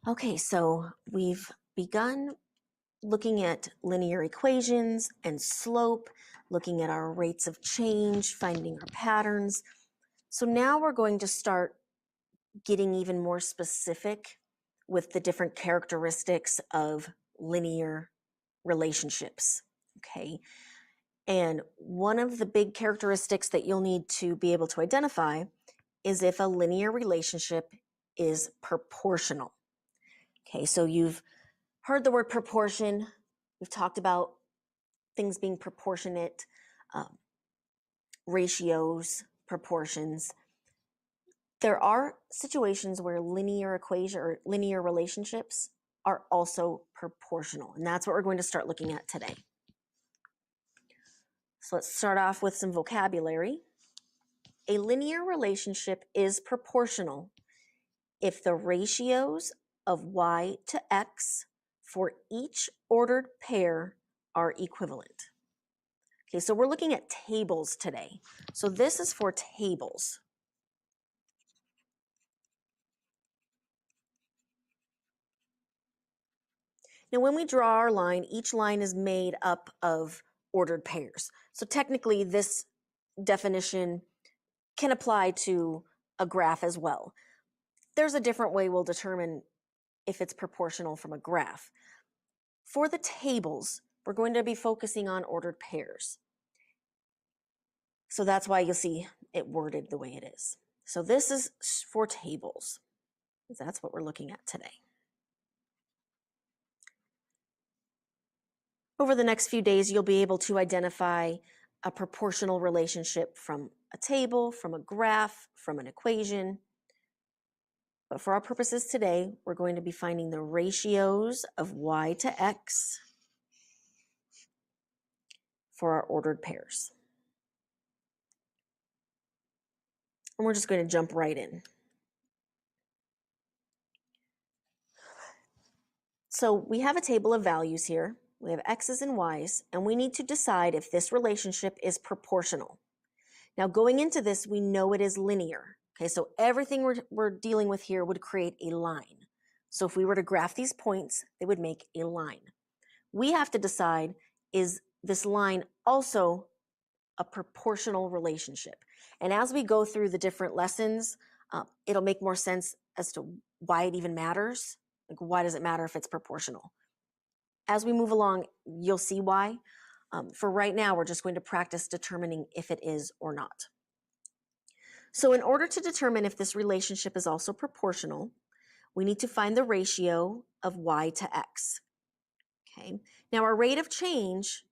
Okay, so we've begun looking at linear equations and slope, looking at our rates of change, finding our patterns. So now we're going to start getting even more specific with the different characteristics of linear relationships. Okay. And one of the big characteristics that you'll need to be able to identify is if a linear relationship is proportional. Okay, so you've heard the word proportion. We've talked about things being proportionate, ratios, proportions. There are situations where linear equation or linear relationships are also proportional, and that's what we're going to start looking at today. So let's start off with some vocabulary. A linear relationship is proportional if the ratios of y to x for each ordered pair are equivalent. Okay, so we're looking at tables today. So this is for tables. Now when we draw our line, each line is made up of ordered pairs. So technically this definition can apply to a graph as well. There's a different way we'll determine if it's proportional from a graph. For the tables, we're going to be focusing on ordered pairs. So that's why you'll see it worded the way it is. So this is for tables. That's what we're looking at today. Over the next few days, you'll be able to identify a proportional relationship from a table, from a graph, from an equation. But for our purposes today, we're going to be finding the ratios of y to x for our ordered pairs. And we're just going to jump right in. So we have a table of values here. We have x's and y's, and we need to decide if this relationship is proportional. Now going into this, we know it is linear. Okay, so everything we're dealing with here would create a line. So if we were to graph these points, they would make a line. We have to decide, is this line also a proportional relationship? And as we go through the different lessons, it'll make more sense as to why it even matters. Like, why does it matter if it's proportional? As we move along, you'll see why. For right now, we're just going to practice determining if it is or not. So in order to determine if this relationship is also proportional, we need to find the ratio of y to x. Okay. Now our rate of change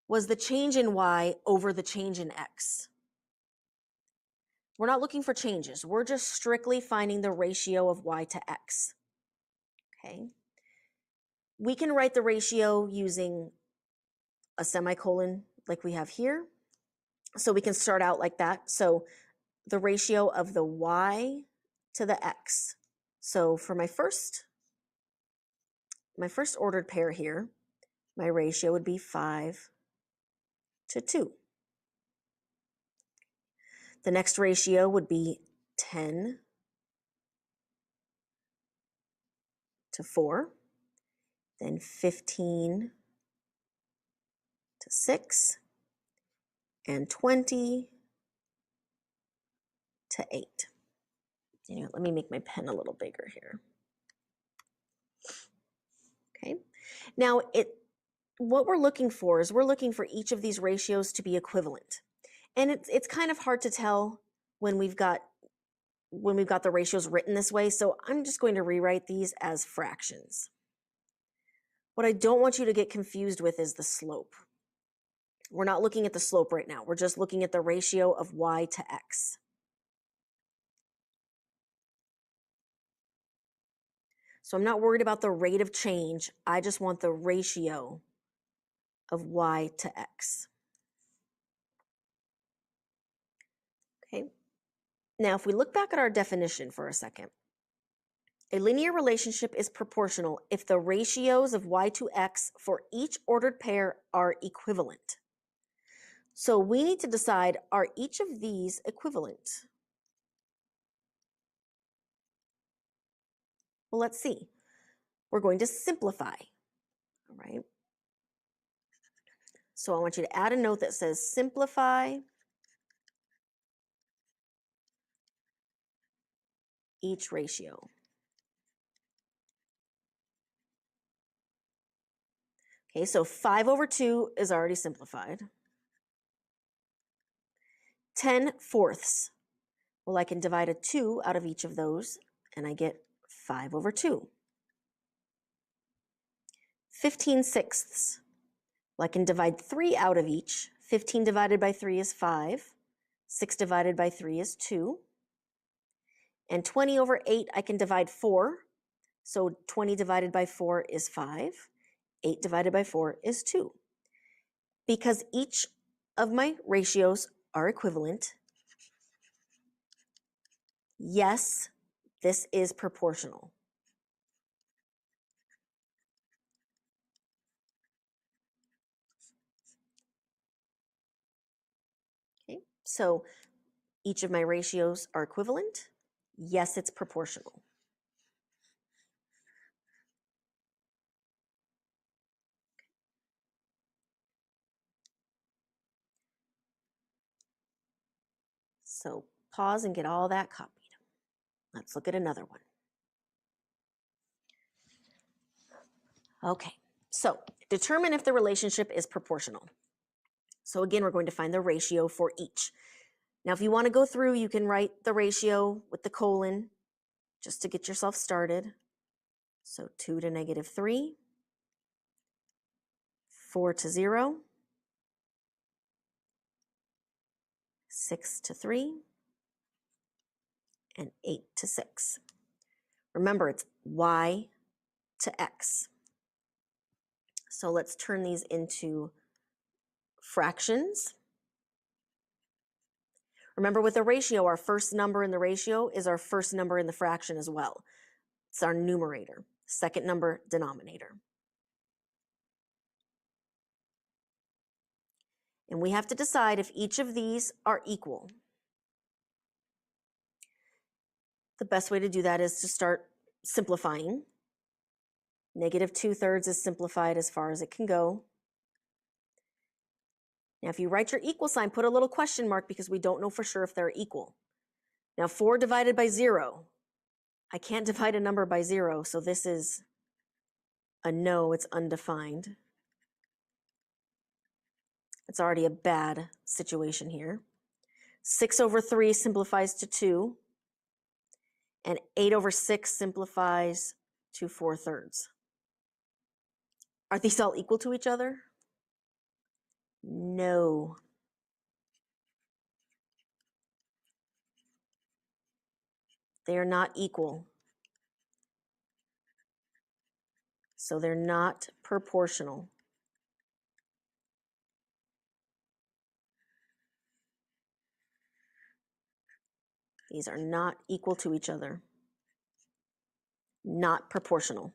was the change in y over the change in x. We're not looking for changes. We're just strictly finding the ratio of y to x. Okay. We can write the ratio using a semicolon like we have here. So we can start out like that. So the ratio of the y to the x. So for my first ordered pair here, my ratio would be 5 to 2. The next ratio would be 10 to 4, then 15 to 6, and 20 to 8. You know, let me make my pen a little bigger here. Okay. Now, what we're looking for is we're looking for each of these ratios to be equivalent. And it's kind of hard to tell when we've got the ratios written this way, so I'm just going to rewrite these as fractions. What I don't want you to get confused with is the slope. We're not looking at the slope right now. We're just looking at the ratio of y to x. So I'm not worried about the rate of change. I just want the ratio of y to x. Okay. Now, if we look back at our definition for a second, a linear relationship is proportional if the ratios of y to x for each ordered pair are equivalent. So we need to decide, are each of these equivalent? Well, let's see. We're going to simplify, all right? So I want you to add a note that says simplify each ratio. Okay, so 5 over 2 is already simplified. 10/4. Well, I can divide a 2 out of each of those, and I get 5 over 2. 15/6. Well, I can divide 3 out of each. 15 divided by 3 is 5. 6 divided by 3 is 2. And 20 over 8, I can divide 4. So 20 divided by 4 is 5. 8 divided by 4 is 2. Because each of my ratios are equivalent, yes, this is proportional. Okay, so each of my ratios are equivalent. Yes, it's proportional. So pause and get all that copied. Let's look at another one. Okay, so determine if the relationship is proportional. So again, we're going to find the ratio for each. Now, if you want to go through, you can write the ratio with the colon just to get yourself started. So 2 to negative 3, 4 to 0, 6 to 3, and 8 to 6. Remember, it's y to x. So let's turn these into fractions. Remember, with a ratio, our first number in the ratio is our first number in the fraction as well. It's our numerator. Second number, denominator. And we have to decide if each of these are equal. The best way to do that is to start simplifying. Negative 2/3 is simplified as far as it can go. Now, if you write your equal sign, put a little question mark because we don't know for sure if they're equal. Now, 4 divided by 0. I can't divide a number by 0, so this is a no, it's undefined. It's already a bad situation here. 6 over 3 simplifies to 2, and 8 over 6 simplifies to 4/3. Are these all equal to each other? No. They are not equal. So they're not proportional. These are not equal to each other. Not proportional.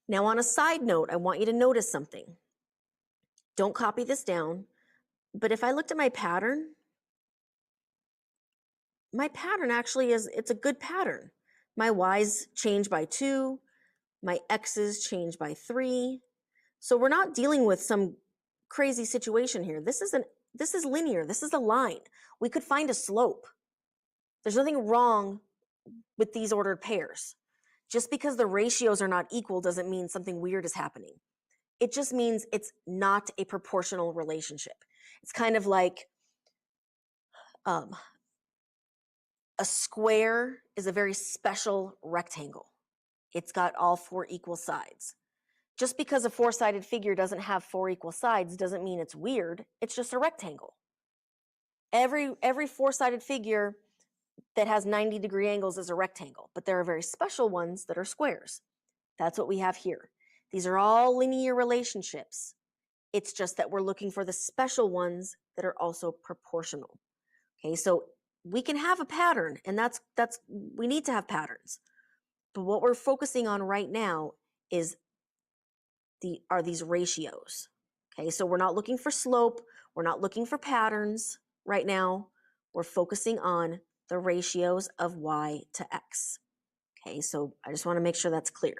Now, on a side note, I want you to notice something. Don't copy this down, but if I looked at my pattern actually it's a good pattern. My y's change by 2, my x's change by 3. So we're not dealing with some crazy situation here. This is linear. This is a line. We could find a slope. There's nothing wrong with these ordered pairs. Just because the ratios are not equal doesn't mean something weird is happening. It just means it's not a proportional relationship. It's kind of like a square is a very special rectangle. It's got all 4 equal sides. Just because a 4-sided figure doesn't have 4 equal sides doesn't mean it's weird. It's just a rectangle. Every 4-sided figure that has 90-degree angles is a rectangle, but there are very special ones that are squares. That's what we have here. These are all linear relationships. It's just that we're looking for the special ones that are also proportional. Okay, so we can have a pattern, and that's we need to have patterns. But what we're focusing on right now is are these ratios. Okay, so we're not looking for slope, we're not looking for patterns right now. we're focusing on the ratios of y to x. Okay, so I just want to make sure that's clear.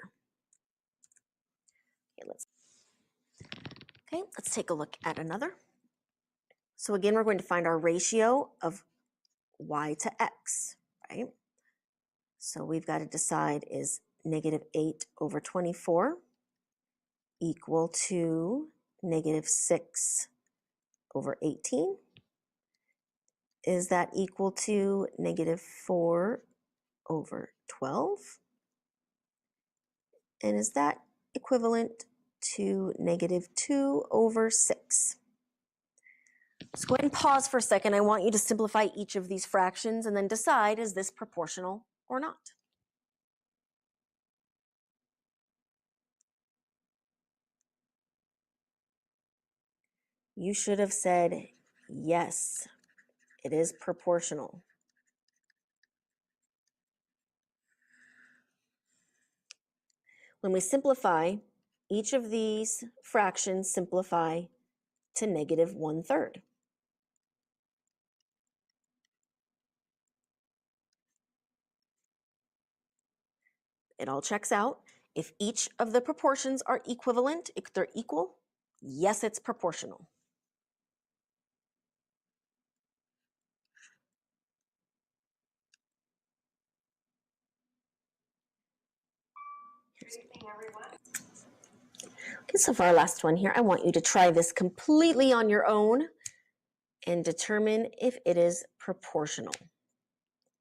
Okay, let's take a look at another. So again, we're going to find our ratio of y to x, right? So we've got to decide, is negative 8 over 24 equal to negative 6 over 18? Is that equal to negative 4 over 12? And is that equivalent to negative 2 over 6? Let's go ahead and pause for a second. I want you to simplify each of these fractions and then decide, is this proportional or not? You should have said, yes, it is proportional. When we simplify, each of these fractions simplify to negative 1/3. It all checks out. If each of the proportions are equivalent, if they're equal, yes, it's proportional. Okay, so for our last one here, I want you to try this completely on your own and determine if it is proportional.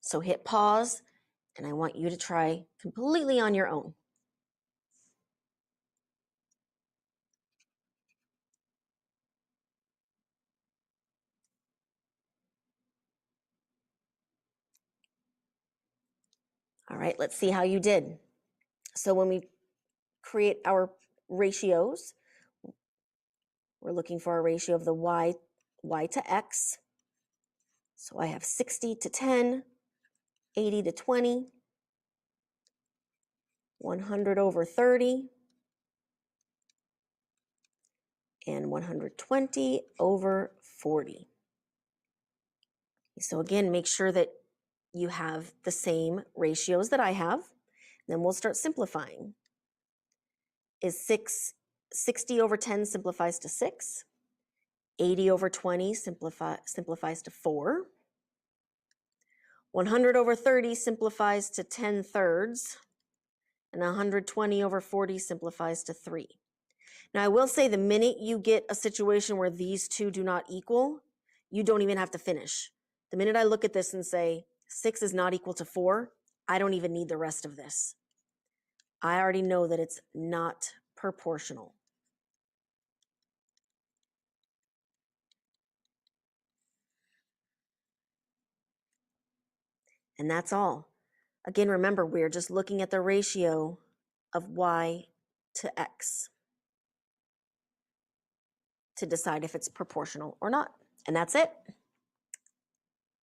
So hit pause, and I want you to try completely on your own. All right, let's see how you did. So when we create our ratios, we're looking for a ratio of the y to x. So I have 60 to 10, 80 to 20, 100 over 30, and 120 over 40. So again, make sure that you have the same ratios that I have. Then we'll start simplifying. Is 60 over 10 simplifies to 6. 80 over 20 simplifies to 4. 100 over 30 simplifies to 10/3. And 120 over 40 simplifies to 3. Now, I will say the minute you get a situation where these two do not equal, you don't even have to finish. The minute I look at this and say 6 is not equal to 4, I don't even need the rest of this. I already know that it's not proportional. And that's all. Again, remember, we're just looking at the ratio of y to x to decide if it's proportional or not. And that's it.